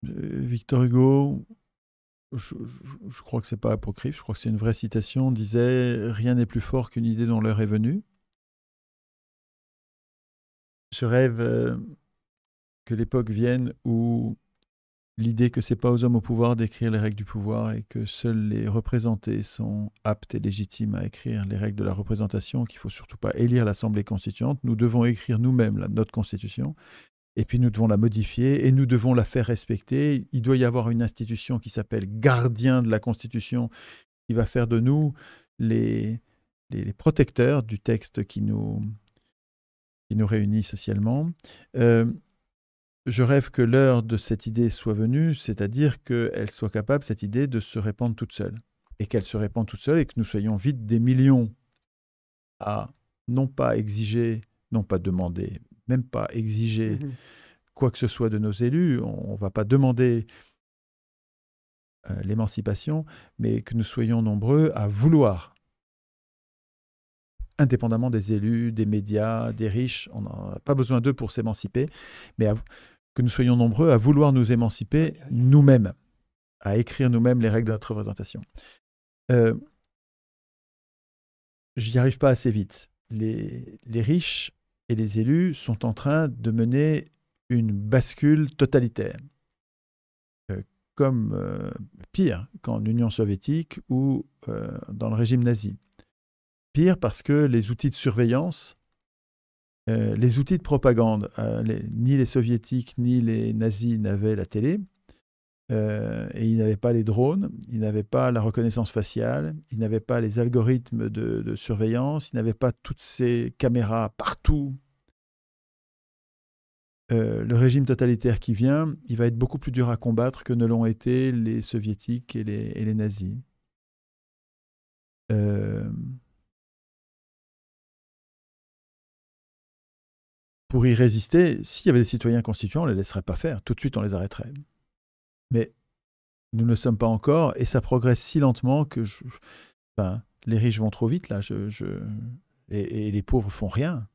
Victor Hugo, je crois que c'est pas apocryphe, je crois que c'est une vraie citation, disait: rien n'est plus fort qu'une idée dont l'heure est venue. Je rêve que l'époque vienne où l'idée que c'est pas aux hommes au pouvoir d'écrire les règles du pouvoir et que seuls les représentés sont aptes et légitimes à écrire les règles de la représentation, qu'il faut surtout pas élire l'Assemblée constituante. Nous devons écrire nous-mêmes notre constitution et puis nous devons la modifier et nous devons la faire respecter. Il doit y avoir une institution qui s'appelle gardien de la Constitution qui va faire de nous les, les protecteurs du texte qui nous réunit socialement. Euh, je rêve que l'heure de cette idée soit venue, c'est-à-dire qu'elle soit capable, cette idée, de se répandre toute seule. Et qu'elle se répande toute seule et que nous soyons vite des millions à non pas exiger, non pas demander, même pas exiger quoi que ce soit de nos élus. On ne va pas demander l'émancipation, mais que nous soyons nombreux à vouloir, indépendamment des élus, des médias, des riches, on n'a pas besoin d'eux pour s'émanciper, mais que nous soyons nombreux à vouloir nous émanciper nous-mêmes, à écrire nous-mêmes les règles de notre représentation. Je n'y arrive pas assez vite. Les riches et les élus sont en train de mener une bascule totalitaire, comme pire qu'en Union soviétique ou dans le régime nazi. Pire parce que les outils de surveillance, les outils de propagande, ni les soviétiques ni les nazis n'avaient la télé, et ils n'avaient pas les drones, ils n'avaient pas la reconnaissance faciale, ils n'avaient pas les algorithmes de surveillance, ils n'avaient pas toutes ces caméras partout. Le régime totalitaire qui vient, il va être beaucoup plus dur à combattre que ne l'ont été les soviétiques et les nazis. Pour y résister, s'il y avait des citoyens constituants, on ne les laisserait pas faire. Tout de suite, on les arrêterait. Mais nous ne le sommes pas encore, et ça progresse si lentement que les riches vont trop vite, là, et les pauvres font rien.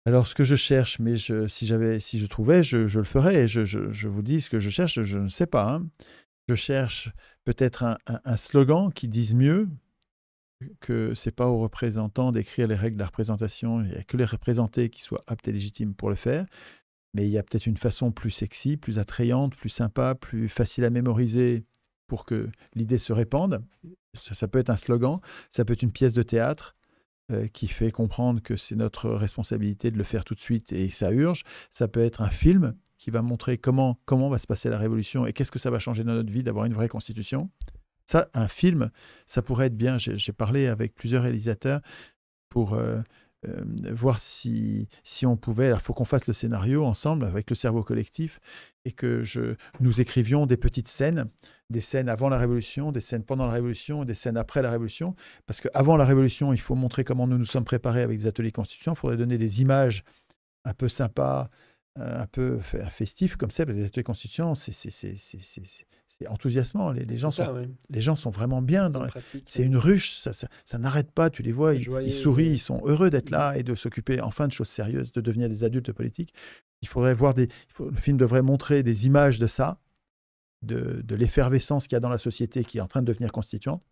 Alors, ce que je cherche, mais si je trouvais, je le ferais. Je vous dis ce que je cherche, je ne sais pas. Hein. Je cherche peut-être un slogan qui dise mieux que ce n'est pas aux représentants d'écrire les règles de la représentation, il n'y a que les représentés qui soient aptes et légitimes pour le faire. Mais il y a peut-être une façon plus sexy, plus attrayante, plus sympa, plus facile à mémoriser pour que l'idée se répande. Ça peut être un slogan, ça peut être une pièce de théâtre qui fait comprendre que c'est notre responsabilité de le faire tout de suite et ça urge. Ça peut être un film qui va montrer comment va se passer la révolution et qu'est-ce que ça va changer dans notre vie d'avoir une vraie constitution. Ça, un film, ça pourrait être bien. J'ai parlé avec plusieurs réalisateurs pour voir si on pouvait. Alors, il faut qu'on fasse le scénario ensemble avec le cerveau collectif et que nous écrivions des petites scènes, des scènes avant la Révolution, des scènes pendant la Révolution, des scènes après la Révolution. Parce qu'avant la Révolution, il faut montrer comment nous nous sommes préparés avec des ateliers constituants. Il faudrait donner des images un peu sympas, un peu festifs comme ça. Parce que les ateliers constituants, c'est enthousiasmant. Les gens sont vraiment bien. C'est une ruche, ça n'arrête pas. Tu les vois, ils sourient, ils sont heureux d'être là et de s'occuper enfin de choses sérieuses, de devenir des adultes politiques. Il faudrait voir le film devrait montrer des images de ça, de l'effervescence qu'il y a dans la société qui est en train de devenir constituante.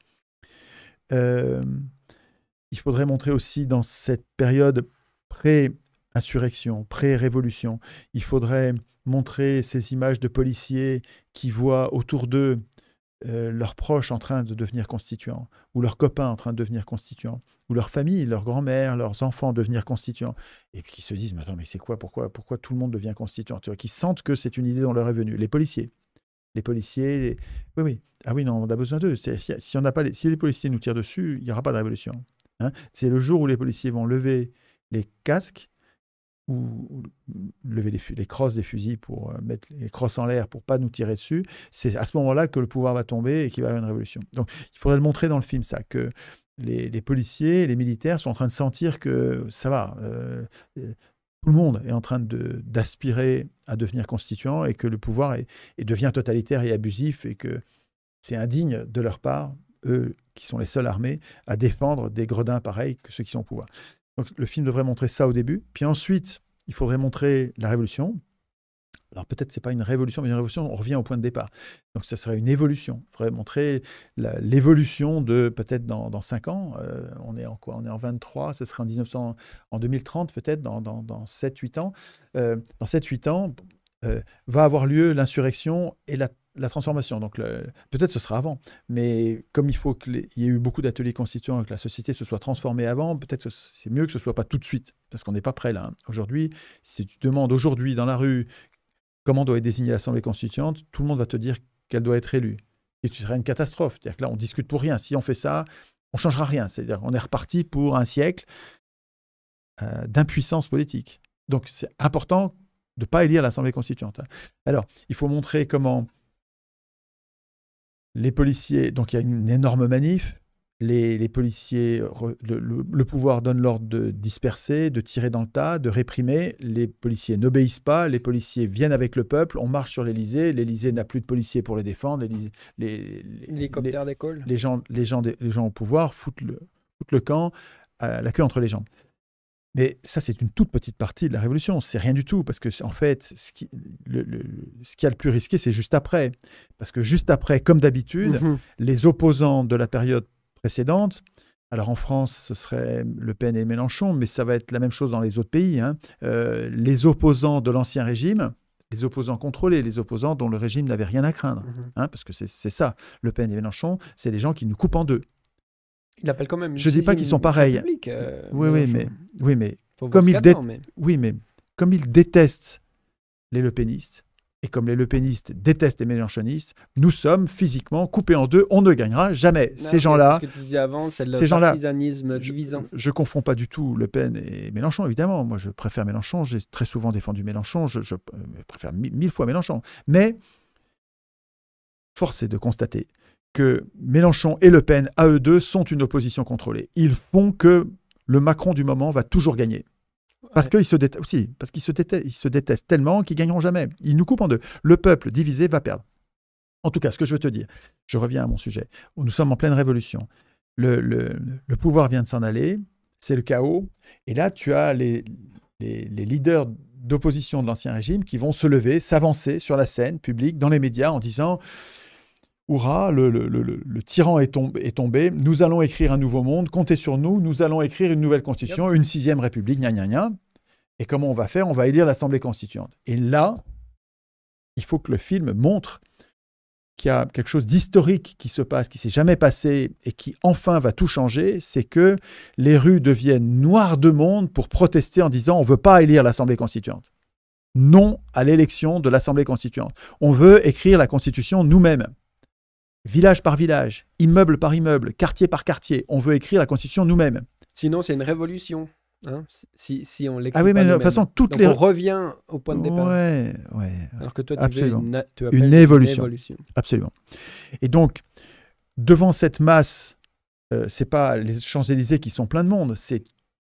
Il faudrait montrer aussi dans cette période pré-insurrection, pré-révolution, il faudrait montrer ces images de policiers qui voient autour d'eux leurs proches en train de devenir constituants, ou leurs copains en train de devenir constituants, ou leur famille, leur grand-mère, leurs enfants devenir constituants, et puis qui se disent, mais attends, mais c'est quoi, pourquoi tout le monde devient constituant, tu vois, qui sentent que c'est une idée dont leur est venue. Les policiers, oui, ah oui, non, on a besoin d'eux. Si les policiers nous tirent dessus, il n'y aura pas de révolution. Hein. C'est le jour où les policiers vont lever les casques ou lever les crosses des fusils pour mettre les crosses en l'air pour pas nous tirer dessus, c'est à ce moment-là que le pouvoir va tomber et qu'il va y avoir une révolution. Donc, il faudrait le montrer dans le film, ça, que les policiers, les militaires sont en train de sentir que ça va, tout le monde est en train d'aspirer à devenir constituant et que le pouvoir devient totalitaire et abusif et que c'est indigne de leur part, eux qui sont les seuls armés, à défendre des gredins pareils que ceux qui sont au pouvoir. Donc le film devrait montrer ça au début. Puis ensuite, il faudrait montrer la révolution, Alors peut-être ce n'est pas une révolution, mais une révolution, on revient au point de départ. Donc ça serait une évolution. Il faudrait montrer l'évolution de peut-être dans 5 ans. On est en quoi? On est en 23, ce serait en 2030 peut-être, dans 7-8 ans. Dans 7-8 ans, va avoir lieu l'insurrection et la transformation. Donc peut-être ce sera avant, mais comme il faut qu'il y ait eu beaucoup d'ateliers constituants et que la société se soit transformée avant, peut-être que c'est mieux que ce ne soit pas tout de suite, parce qu'on n'est pas prêt là. Aujourd'hui, si tu demandes aujourd'hui dans la rue comment doit être désignée l'Assemblée constituante, tout le monde va te dire qu'elle doit être élue. Et ce serait une catastrophe. C'est-à-dire que là, on discute pour rien. Si on fait ça, on ne changera rien. C'est-à-dire qu'on est reparti pour un siècle d'impuissance politique. Donc c'est important de ne pas élire l'Assemblée constituante. Alors, il faut montrer comment les policiers... Donc il y a une énorme manif. Les policiers, le pouvoir donne l'ordre de disperser, de tirer dans le tas, de réprimer. Les policiers n'obéissent pas, les policiers viennent avec le peuple, on marche sur l'Élysée. L'Élysée n'a plus de policiers pour les défendre. L'hélicoptère décolle. Les gens au pouvoir foutent le camp, la queue entre les jambes. Mais ça, c'est une toute petite partie de la révolution. C'est rien du tout, parce que en fait, ce qui a le plus risqué, c'est juste après. Parce que juste après, comme d'habitude, les opposants de la période précédente. Alors en France, ce serait Le Pen et Mélenchon, mais ça va être la même chose dans les autres pays. Les opposants de l'Ancien Régime, les opposants contrôlés, les opposants dont le régime n'avait rien à craindre. Parce que c'est ça, Le Pen et Mélenchon, c'est des gens qui nous coupent en deux. Il appelle quand même. Je ne dis pas qu'ils sont pareils. Oui, mais comme ils détestent les lepénistes, et comme les lepénistes détestent les mélenchonistes, nous sommes physiquement coupés en deux. On ne gagnera jamais. Ces gens-là... Ce que tu dis avant, c'est le partisanisme divisant. Je ne confonds pas du tout Le Pen et Mélenchon, évidemment. Moi, je préfère Mélenchon. J'ai très souvent défendu Mélenchon. Je préfère 1000 fois Mélenchon. Mais force est de constater que Mélenchon et Le Pen, à eux deux, sont une opposition contrôlée. Ils font que le Macron du moment va toujours gagner. Parce qu'ils se détestent tellement qu'ils ne gagneront jamais. Ils nous coupent en deux. Le peuple divisé va perdre. En tout cas, ce que je veux te dire, je reviens à mon sujet. Nous sommes en pleine révolution. Le pouvoir vient de s'en aller, c'est le chaos. Et là, tu as les leaders d'opposition de l'Ancien Régime qui vont se lever, s'avancer sur la scène publique, dans les médias, en disant « Hurrah, le tyran est tombé, nous allons écrire un nouveau monde, comptez sur nous, nous allons écrire une nouvelle constitution, une 6e république, gna gna gna. » Et comment on va faire? On va élire l'Assemblée constituante. Et là, il faut que le film montre qu'il y a quelque chose d'historique qui se passe, qui ne s'est jamais passé et qui enfin va tout changer, c'est que les rues deviennent noires de monde pour protester en disant « On ne veut pas élire l'Assemblée constituante. Non à l'élection de l'Assemblée constituante. On veut écrire la Constitution nous-mêmes. » Village par village, immeuble par immeuble, quartier par quartier, on veut écrire la Constitution nous-mêmes. Sinon, c'est une révolution. Si on l'écrit pas de toute façon, on revient au point de départ. Ouais. Alors que toi, tu appelles une évolution. Absolument. Et donc, devant cette masse, c'est pas les Champs-Élysées qui sont pleins de monde, c'est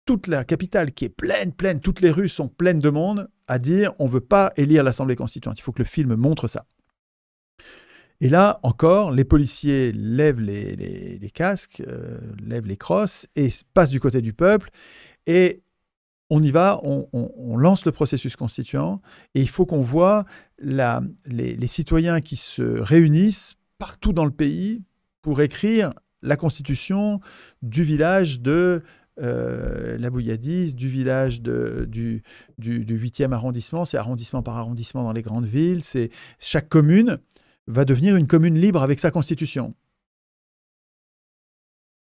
toute la capitale qui est pleine, toutes les rues sont pleines de monde à dire on ne veut pas élire l'Assemblée constituante. Il faut que le film montre ça. Et là, encore, les policiers lèvent les casques, lèvent les crosses et passent du côté du peuple. Et on y va, on lance le processus constituant. Et il faut qu'on voit les citoyens qui se réunissent partout dans le pays pour écrire la constitution du village de la Bouilladise, du village du 8e arrondissement. C'est arrondissement par arrondissement dans les grandes villes. C'est chaque commune va devenir une commune libre avec sa constitution.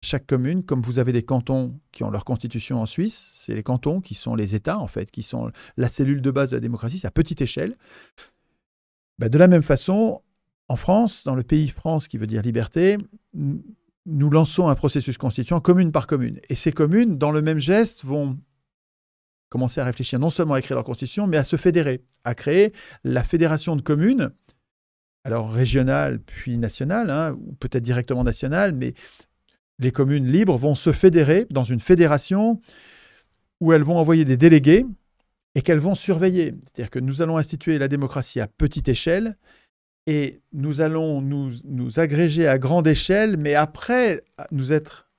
Chaque commune, comme vous avez des cantons qui ont leur constitution en Suisse, c'est les cantons qui sont les États, en fait, qui sont la cellule de base de la démocratie, c'est à petite échelle. De la même façon, en France, dans le pays France qui veut dire liberté, nous lançons un processus constituant commune par commune. Et ces communes, dans le même geste, vont commencer à réfléchir non seulement à écrire leur constitution, mais à se fédérer, à créer la fédération de communes, alors régionale puis nationale, ou peut-être directement nationale, mais les communes libres vont se fédérer dans une fédération où elles vont envoyer des délégués et qu'elles vont surveiller. C'est-à-dire que nous allons instituer la démocratie à petite échelle et nous allons nous agréger à grande échelle, mais après nous être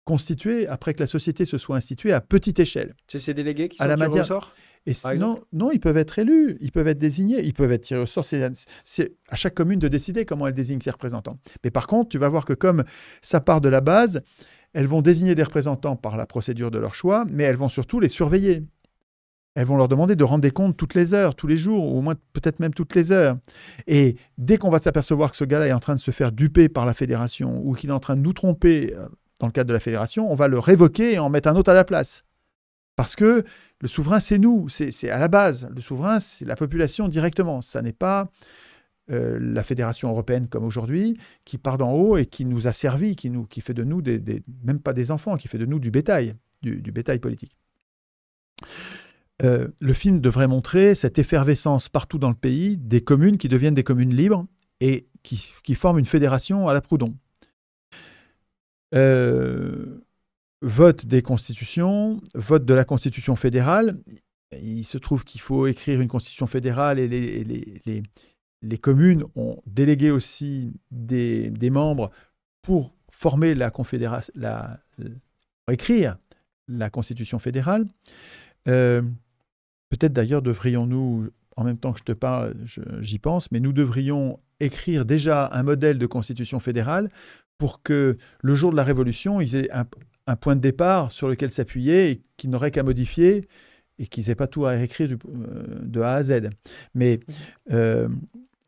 constitués, après que la société se soit instituée à petite échelle. C'est ces délégués qui sont tirés au sort ? Et par exemple? non, ils peuvent être élus, ils peuvent être désignés, ils peuvent être tirés au sort. C'est à chaque commune de décider comment elle désigne ses représentants. Mais par contre, tu vas voir que comme ça part de la base, elles vont désigner des représentants par la procédure de leur choix, mais elles vont surtout les surveiller. Elles vont leur demander de rendre des comptes toutes les heures, tous les jours, ou au moins peut-être même toutes les heures. Et dès qu'on va s'apercevoir que ce gars-là est en train de se faire duper par la fédération ou qu'il est en train de nous tromper dans le cadre de la fédération, on va le révoquer et en mettre un autre à la place. Parce que le souverain, c'est nous, c'est à la base. Le souverain, c'est la population directement. Ça n'est pas la fédération européenne comme aujourd'hui, qui part d'en haut et qui nous a servi, qui fait de nous même pas des enfants, qui fait de nous du bétail, du bétail politique. Le film devrait montrer cette effervescence partout dans le pays, des communes qui deviennent des communes libres et qui forment une fédération à la Proudhon. Vote des constitutions, vote de la constitution fédérale. Il se trouve qu'il faut écrire une constitution fédérale et les communes ont délégué aussi des membres pour former la confédération, pour écrire la constitution fédérale. Peut-être d'ailleurs devrions-nous, en même temps que je te parle, j'y pense, mais nous devrions écrire déjà un modèle de constitution fédérale pour que le jour de la Révolution, ils aient un point de départ sur lequel s'appuyer et qu'ils n'auraient qu'à modifier et qu'ils n'aient pas tout à réécrire de A à Z. Mais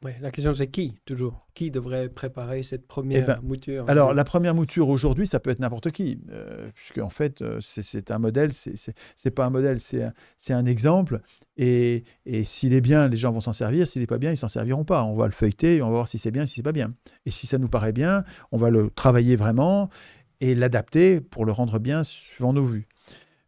Ouais, la question c'est qui, toujours? Qui devrait préparer cette première mouture? Alors, la première mouture aujourd'hui, ça peut être n'importe qui, puisque en fait, c'est un modèle, c'est pas un modèle, c'est un exemple. Et s'il est bien, les gens vont s'en servir. S'il n'est pas bien, ils ne s'en serviront pas. On va le feuilleter et on va voir si c'est bien, si c'est pas bien. Et si ça nous paraît bien, on va le travailler vraiment et l'adapter pour le rendre bien suivant nos vues.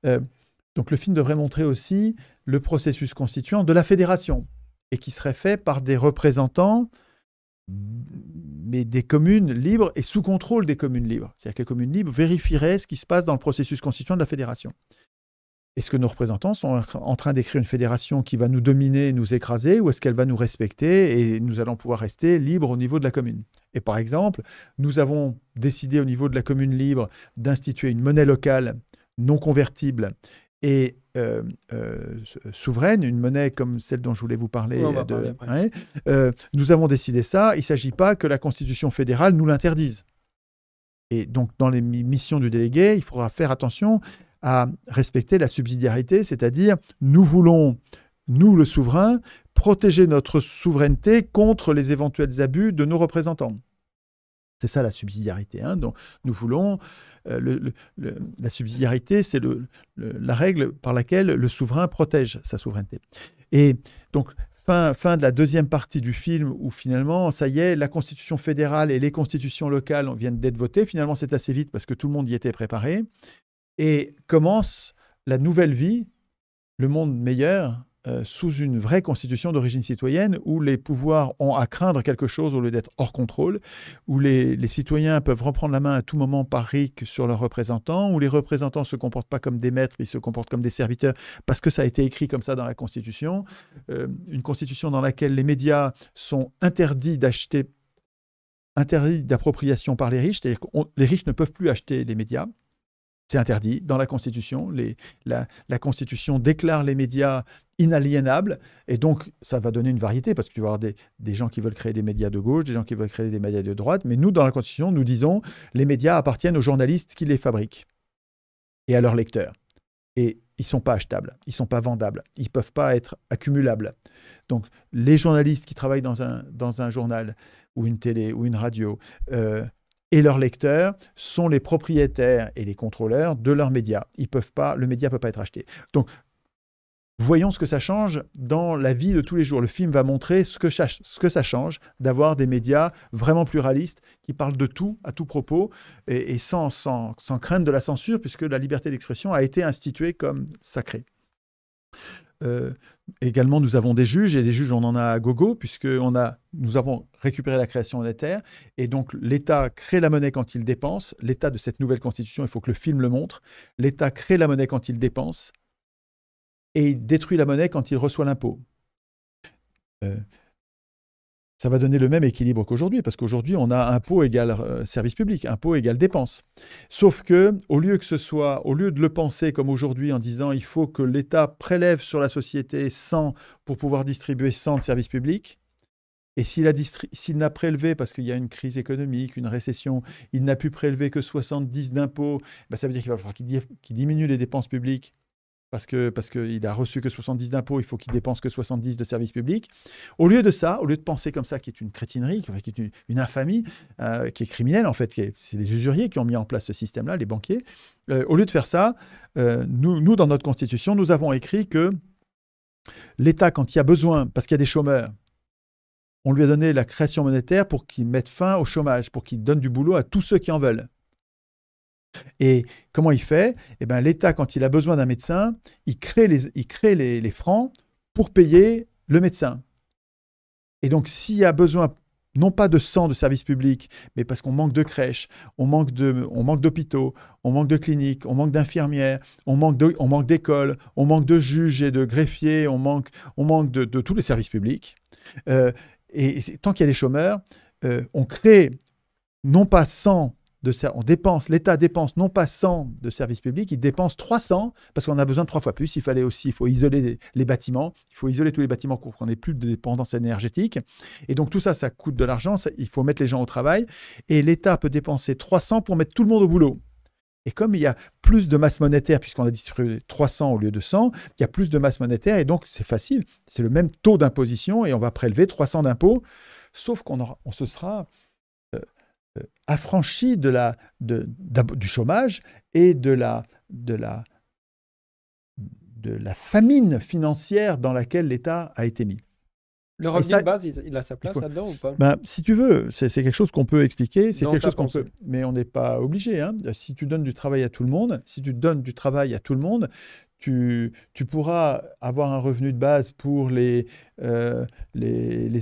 Donc, le film devrait montrer aussi le processus constituant de la fédération, et qui serait fait par des représentants, mais des communes libres et sous contrôle des communes libres. C'est-à-dire que les communes libres vérifieraient ce qui se passe dans le processus constituant de la fédération. Est-ce que nos représentants sont en train d'écrire une fédération qui va nous dominer, nous écraser, ou est-ce qu'elle va nous respecter et nous allons pouvoir rester libres au niveau de la commune? Et par exemple, nous avons décidé au niveau de la commune libre d'instituer une monnaie locale non convertible et souveraine, une monnaie comme celle dont je voulais vous parler. Nous avons décidé ça. Il ne s'agit pas que la Constitution fédérale nous l'interdise. Et donc, dans les missions du délégué, il faudra faire attention à respecter la subsidiarité, c'est-à-dire nous voulons, nous le souverain, protéger notre souveraineté contre les éventuels abus de nos représentants. C'est ça la subsidiarité. Donc, nous voulons... la subsidiarité, c'est la règle par laquelle le souverain protège sa souveraineté. Et donc, fin de la deuxième partie du film, où finalement, ça y est, la Constitution fédérale et les constitutions locales viennent d'être votées. Finalement, c'est assez vite parce que tout le monde y était préparé. Et commence la nouvelle vie, le monde meilleur, sous une vraie constitution d'origine citoyenne où les pouvoirs ont à craindre quelque chose au lieu d'être hors contrôle, où les citoyens peuvent reprendre la main à tout moment par RIC sur leurs représentants, où les représentants ne se comportent pas comme des maîtres, ils se comportent comme des serviteurs parce que ça a été écrit comme ça dans la Constitution. Une constitution dans laquelle les médias sont interdits d'appropriation par les riches, c'est-à-dire que les riches ne peuvent plus acheter les médias. C'est interdit dans la Constitution. La Constitution déclare les médias inaliénables. Et donc, ça va donner une variété parce que tu vas avoir des gens qui veulent créer des médias de gauche, des gens qui veulent créer des médias de droite. Mais nous, dans la Constitution, nous disons les médias appartiennent aux journalistes qui les fabriquent et à leurs lecteurs. Et ils ne sont pas achetables, ils ne sont pas vendables, ils ne peuvent pas être accumulables. Donc, les journalistes qui travaillent dans un journal ou une télé ou une radio... et leurs lecteurs sont les propriétaires et les contrôleurs de leurs médias. Le média ne peut pas être acheté. Donc, voyons ce que ça change dans la vie de tous les jours. Le film va montrer ce que ça change d'avoir des médias vraiment pluralistes qui parlent de tout, à tout propos, et sans crainte de la censure, puisque la liberté d'expression a été instituée comme sacrée. Également, nous avons des juges, et les juges, on en a à gogo, puisque nous avons récupéré la création monétaire, et donc l'État crée la monnaie quand il dépense. L'État de cette nouvelle constitution, il faut que le film le montre. L'État crée la monnaie quand il dépense, et il détruit la monnaie quand il reçoit l'impôt. ça va donner le même équilibre qu'aujourd'hui, parce qu'aujourd'hui, on a impôt égal service public, impôt égal dépenses. Sauf que, au lieu de le penser comme aujourd'hui en disant il faut que l'État prélève sur la société 100 pour pouvoir distribuer 100 de services publics, et s'il n'a prélevé, parce qu'il y a une crise économique, une récession, il n'a pu prélever que 70 d'impôts, ça veut dire qu'il va falloir qu'il diminue les dépenses publiques, parce qu'il a reçu que 70 d'impôts, il faut qu'il dépense que 70 de services publics. Au lieu de ça, au lieu de penser comme ça, qui est une crétinerie, qui est une infamie, qui est criminelle, en fait, c'est les usuriers qui ont mis en place ce système-là, les banquiers. Au lieu de faire ça, nous, dans notre Constitution, nous avons écrit que l'État, quand il y a besoin, parce qu'il y a des chômeurs, on lui a donné la création monétaire pour qu'il mette fin au chômage, pour qu'il donne du boulot à tous ceux qui en veulent. Et comment il fait ? L'État, quand il a besoin d'un médecin, il crée les francs pour payer le médecin. Et donc, s'il y a besoin, non pas de 100 de services publics, mais parce qu'on manque de crèches, on manque d'hôpitaux, on manque de cliniques, on manque d'infirmières, on manque d'écoles, on manque de juges et de greffiers, on manque de tous les services publics. Et tant qu'il y a des chômeurs, on crée non pas 100 l'État dépense non pas 100 de services publics, il dépense 300 parce qu'on a besoin de 3 fois plus. Il faut isoler les bâtiments, il faut isoler tous les bâtiments pour qu'on n'ait plus de dépendance énergétique. Et donc tout ça, ça coûte de l'argent, il faut mettre les gens au travail. Et l'État peut dépenser 300 pour mettre tout le monde au boulot. Et comme il y a plus de masse monétaire, puisqu'on a distribué 300 au lieu de 100, il y a plus de masse monétaire et donc c'est facile. C'est le même taux d'imposition et on va prélever 300 d'impôts, sauf qu'on se sera affranchi du chômage et de la famine financière dans laquelle l'État a été mis. Le revenu de base, il a sa place là-dedans ou pas ? Si tu veux, c'est quelque chose qu'on peut expliquer, mais on n'est pas obligé. Hein. Si tu donnes du travail à tout le monde, tu pourras avoir un revenu de base pour les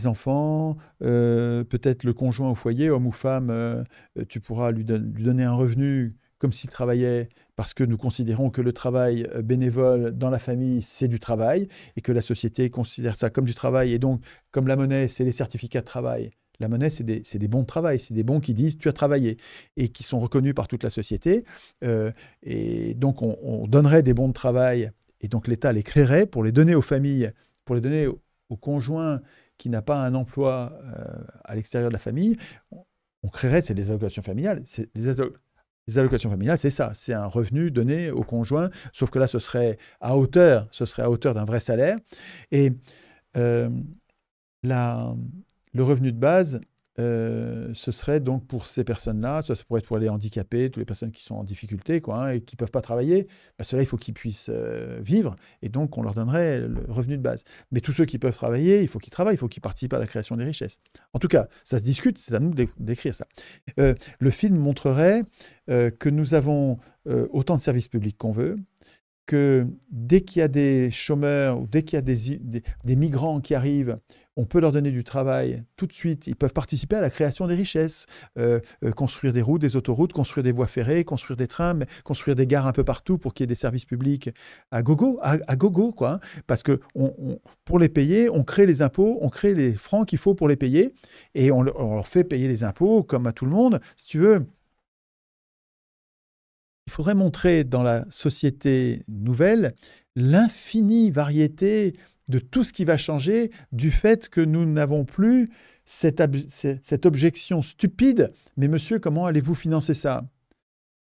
enfants, peut-être le conjoint au foyer, homme ou femme, tu pourras lui donner un revenu comme s'il travaillait, parce que nous considérons que le travail bénévole dans la famille, c'est du travail, et que la société considère ça comme du travail. Et donc, comme la monnaie, c'est les certificats de travail. La monnaie, c'est des bons de travail, c'est des bons qui disent « tu as travaillé » et qui sont reconnus par toute la société. Et donc, on donnerait des bons de travail, et donc l'État les créerait pour les donner aux familles, pour les donner au conjoint qui n'a pas un emploi à l'extérieur de la famille. On créerait, c'est des allocations familiales, les allocations familiales, c'est ça, c'est un revenu donné au conjoint, sauf que là, ce serait à hauteur d'un vrai salaire. Et le revenu de base, ce serait donc pour ces personnes-là, ça pourrait être pour les handicapés, toutes les personnes qui sont en difficulté et qui ne peuvent pas travailler, ceux-là, il faut qu'ils puissent vivre, et donc on leur donnerait le revenu de base. Mais tous ceux qui peuvent travailler, il faut qu'ils travaillent, il faut qu'ils participent à la création des richesses. En tout cas, ça se discute, c'est à nous d'écrire ça. Le film montrerait que nous avons autant de services publics qu'on veut, que dès qu'il y a des chômeurs ou dès qu'il y a des migrants qui arrivent, on peut leur donner du travail tout de suite. Ils peuvent participer à la création des richesses, construire des routes, des autoroutes, construire des voies ferrées, construire des trains, construire des gares un peu partout pour qu'il y ait des services publics à gogo, quoi. Parce que pour les payer, on crée les impôts, on crée les francs qu'il faut pour les payer, et on leur fait payer les impôts comme à tout le monde. Si tu veux, il faudrait montrer dans la société nouvelle l'infinie variété de tout ce qui va changer du fait que nous n'avons plus cette objection stupide « mais monsieur, comment allez-vous financer ça ?»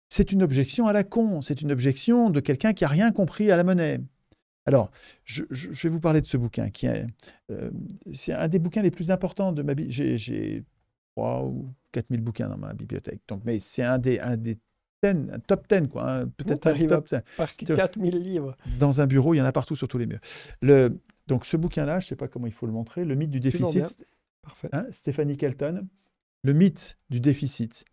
C'est une objection à la con, c'est une objection de quelqu'un qui n'a rien compris à la monnaie. Alors, je vais vous parler de ce bouquin, c'est un des bouquins les plus importants de ma vie. J'ai 3 ou 4 000 bouquins dans ma bibliothèque, mais c'est un des un top 10, quoi. Peut-être un top 10. Par 4000 livres. Dans un bureau, il y en a partout sur tous les murs. Donc, ce bouquin-là, je ne sais pas comment il faut le montrer, Le mythe du déficit. Parfait. Stéphanie Kelton. Le mythe du déficit.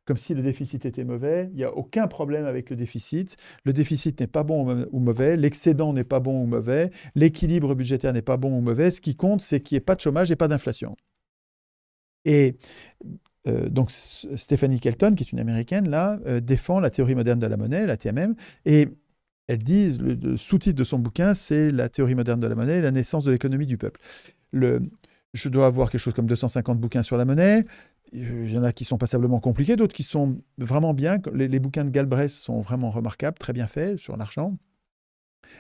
Comme si le déficit était mauvais. Il n'y a aucun problème avec le déficit. Le déficit n'est pas bon ou mauvais. L'excédent n'est pas bon ou mauvais. L'équilibre budgétaire n'est pas bon ou mauvais. Ce qui compte, c'est qu'il n'y ait pas de chômage et pas d'inflation. Et donc, Stéphanie Kelton, qui est une Américaine, là, défend la théorie moderne de la monnaie, la TMM, et elle dit, le sous-titre de son bouquin, c'est « La théorie moderne de la monnaie, la naissance de l'économie du peuple ». je dois avoir quelque chose comme 250 bouquins sur la monnaie. Il y en a qui sont passablement compliqués, d'autres qui sont vraiment bien. Les bouquins de Galbraith sont vraiment remarquables, très bien faits sur l'argent.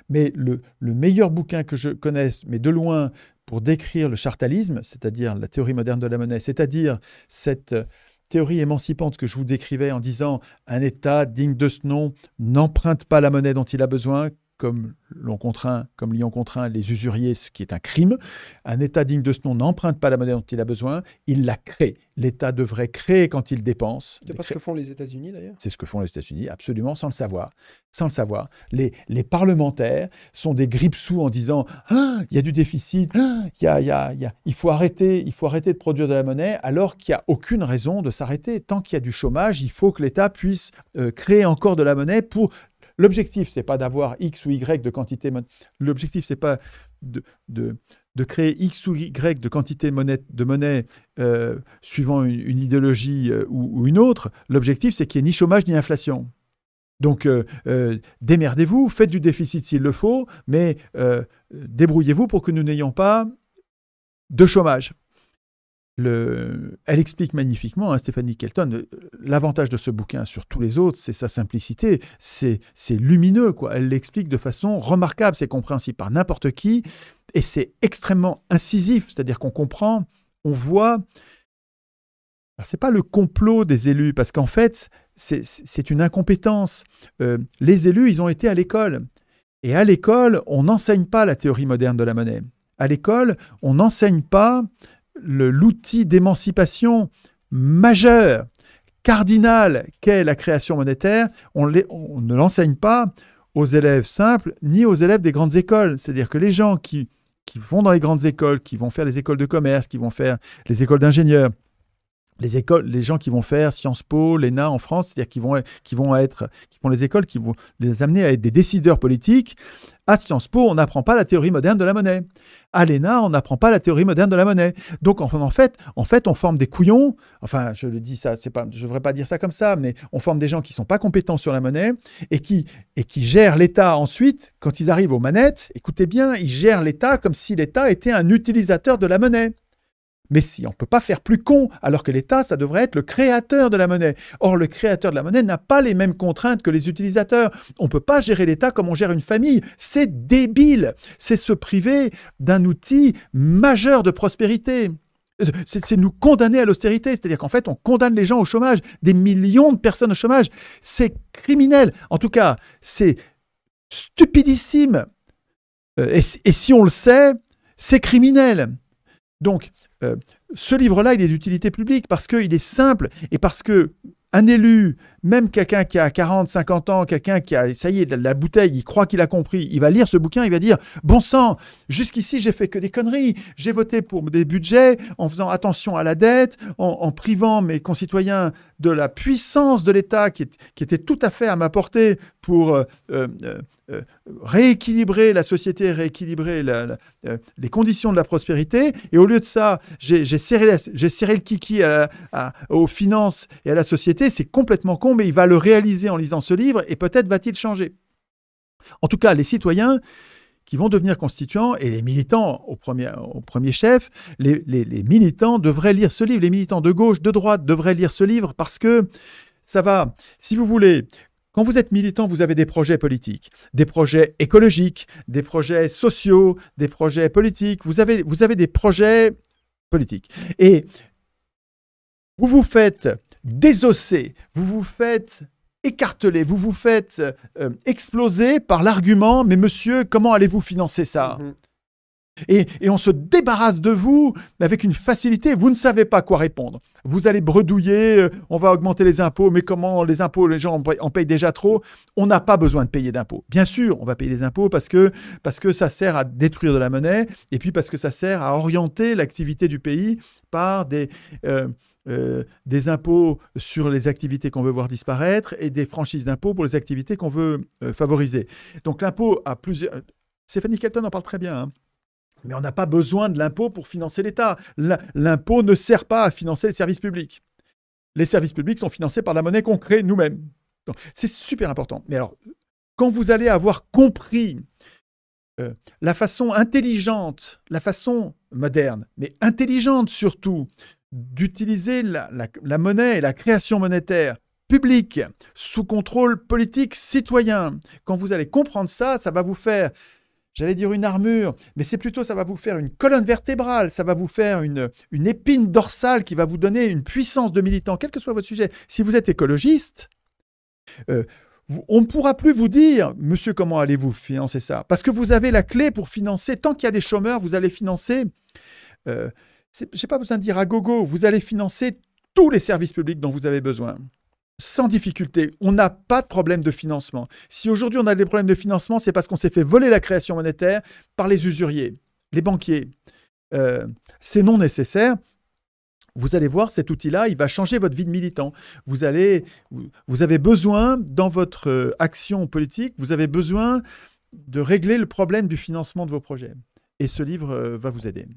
Mais le meilleur bouquin que je connaisse, mais de loin, pour décrire le chartalisme, c'est-à-dire la théorie moderne de la monnaie, c'est-à-dire cette théorie émancipante que je vous décrivais en disant un État digne de ce nom n'emprunte pas la monnaie dont il a besoin, comme l'y ont contraint les usuriers, ce qui est un crime. Un État digne de ce nom n'emprunte pas la monnaie dont il a besoin, il la crée. L'État devrait créer quand il dépense. C'est pas ce que font les États-Unis d'ailleurs. C'est ce que font les États-Unis, absolument, sans le savoir. Sans le savoir. Les parlementaires sont des grippe-sous en disant « Ah, il y a du déficit, il faut arrêter de produire de la monnaie », alors qu'il n'y a aucune raison de s'arrêter. Tant qu'il y a du chômage, il faut que l'État puisse créer encore de la monnaie pour... L'objectif, ce n'est pas d'avoir X ou Y de quantité. L'objectif, ce n'est pas de créer X ou Y de quantité de monnaie suivant une idéologie ou une autre. L'objectif, c'est qu'il n'y ait ni chômage ni inflation. Donc, démerdez-vous, faites du déficit s'il le faut, mais débrouillez-vous pour que nous n'ayons pas de chômage. Elle explique magnifiquement, hein, Stephanie Kelton, l'avantage de ce bouquin sur tous les autres, c'est sa simplicité, c'est lumineux, quoi. Elle l'explique de façon remarquable, c'est compréhensible par n'importe qui, et c'est extrêmement incisif, c'est-à-dire qu'on comprend, on voit... C'est pas le complot des élus, parce qu'en fait, c'est une incompétence. Les élus, ils ont été à l'école, et à l'école, on n'enseigne pas la théorie moderne de la monnaie. À l'école, on n'enseigne pas l'outil d'émancipation majeur, cardinal qu'est la création monétaire. On ne l'enseigne pas aux élèves simples ni aux élèves des grandes écoles. C'est-à-dire que les gens qui vont dans les grandes écoles, qui vont faire les écoles de commerce, qui vont faire les écoles d'ingénieurs, les gens qui vont faire Sciences Po, l'ENA en France, c'est-à-dire qui font les écoles qui vont les amener à être des décideurs politiques. À Sciences Po, on n'apprend pas la théorie moderne de la monnaie. À l'ENA, on n'apprend pas la théorie moderne de la monnaie. Donc, en fait, on forme des couillons. Enfin, je le dis ça, je ne devrais pas dire ça comme ça, mais on forme des gens qui ne sont pas compétents sur la monnaie et qui gèrent l'État ensuite. Quand ils arrivent aux manettes, écoutez bien, ils gèrent l'État comme si l'État était un utilisateur de la monnaie. Mais si, on ne peut pas faire plus con, alors que l'État, ça devrait être le créateur de la monnaie. Or, le créateur de la monnaie n'a pas les mêmes contraintes que les utilisateurs. On ne peut pas gérer l'État comme on gère une famille. C'est débile. C'est se priver d'un outil majeur de prospérité. C'est nous condamner à l'austérité. C'est-à-dire qu'en fait, on condamne les gens au chômage. Des millions de personnes au chômage. C'est criminel. En tout cas, c'est stupidissime. Et si on le sait, c'est criminel. Donc, ce livre-là, il est d'utilité publique parce qu'il est simple et parce qu'un élu, même quelqu'un qui a 40, 50 ans, quelqu'un qui a, ça y est, la bouteille, il croit qu'il a compris, il va lire ce bouquin, il va dire « Bon sang, jusqu'ici, j'ai fait que des conneries. J'ai voté pour des budgets en faisant attention à la dette, en privant mes concitoyens de la puissance de l'État qui était tout à fait à ma portée pour rééquilibrer la société, rééquilibrer les conditions de la prospérité. Et au lieu de ça, j'ai serré le kiki aux finances et à la société. C'est complètement con, mais il va le réaliser en lisant ce livre et peut-être va-t-il changer. » En tout cas, les citoyens qui vont devenir constituants et les militants au premier chef, les militants devraient lire ce livre. Les militants de gauche, de droite devraient lire ce livre parce que ça va, si vous voulez... Quand vous êtes militant, vous avez des projets politiques, des projets écologiques, des projets sociaux, des projets politiques. Vous avez des projets politiques. Et vous vous faites désosser, vous vous faites écarteler, vous vous faites exploser par l'argument « Mais monsieur, comment allez-vous financer ça ?» Et on se débarrasse de vous avec une facilité. Vous ne savez pas quoi répondre. Vous allez bredouiller, on va augmenter les impôts, mais comment les impôts, les gens en payent déjà trop. On n'a pas besoin de payer d'impôts. Bien sûr, on va payer des impôts parce que ça sert à détruire de la monnaie et puis parce que ça sert à orienter l'activité du pays par des impôts sur les activités qu'on veut voir disparaître et des franchises d'impôts pour les activités qu'on veut favoriser. Donc l'impôt a plusieurs... Stephanie Kelton en parle très bien, hein. Mais on n'a pas besoin de l'impôt pour financer l'État. L'impôt ne sert pas à financer les services publics. Les services publics sont financés par la monnaie qu'on crée nous-mêmes. Donc, c'est super important. Mais alors, quand vous allez avoir compris la façon intelligente, la façon moderne, mais intelligente surtout, d'utiliser la monnaie et la création monétaire publique, sous contrôle politique citoyen. Quand vous allez comprendre ça, ça va vous faire, j'allais dire une armure, mais c'est plutôt, ça va vous faire une colonne vertébrale, ça va vous faire une épine dorsale qui va vous donner une puissance de militant, quel que soit votre sujet. Si vous êtes écologiste, on ne pourra plus vous dire, monsieur, comment allez-vous financer ça? Parce que vous avez la clé pour financer, tant qu'il y a des chômeurs, vous allez financer, je n'ai pas besoin de dire à gogo, vous allez financer tous les services publics dont vous avez besoin. Sans difficulté. On n'a pas de problème de financement. Si aujourd'hui on a des problèmes de financement, c'est parce qu'on s'est fait voler la création monétaire par les usuriers, les banquiers. C'est non nécessaire. Vous allez voir, cet outil-là, il va changer votre vie de militant. Vous avez besoin, dans votre action politique, vous avez besoin de régler le problème du financement de vos projets. Et ce livre va vous aider.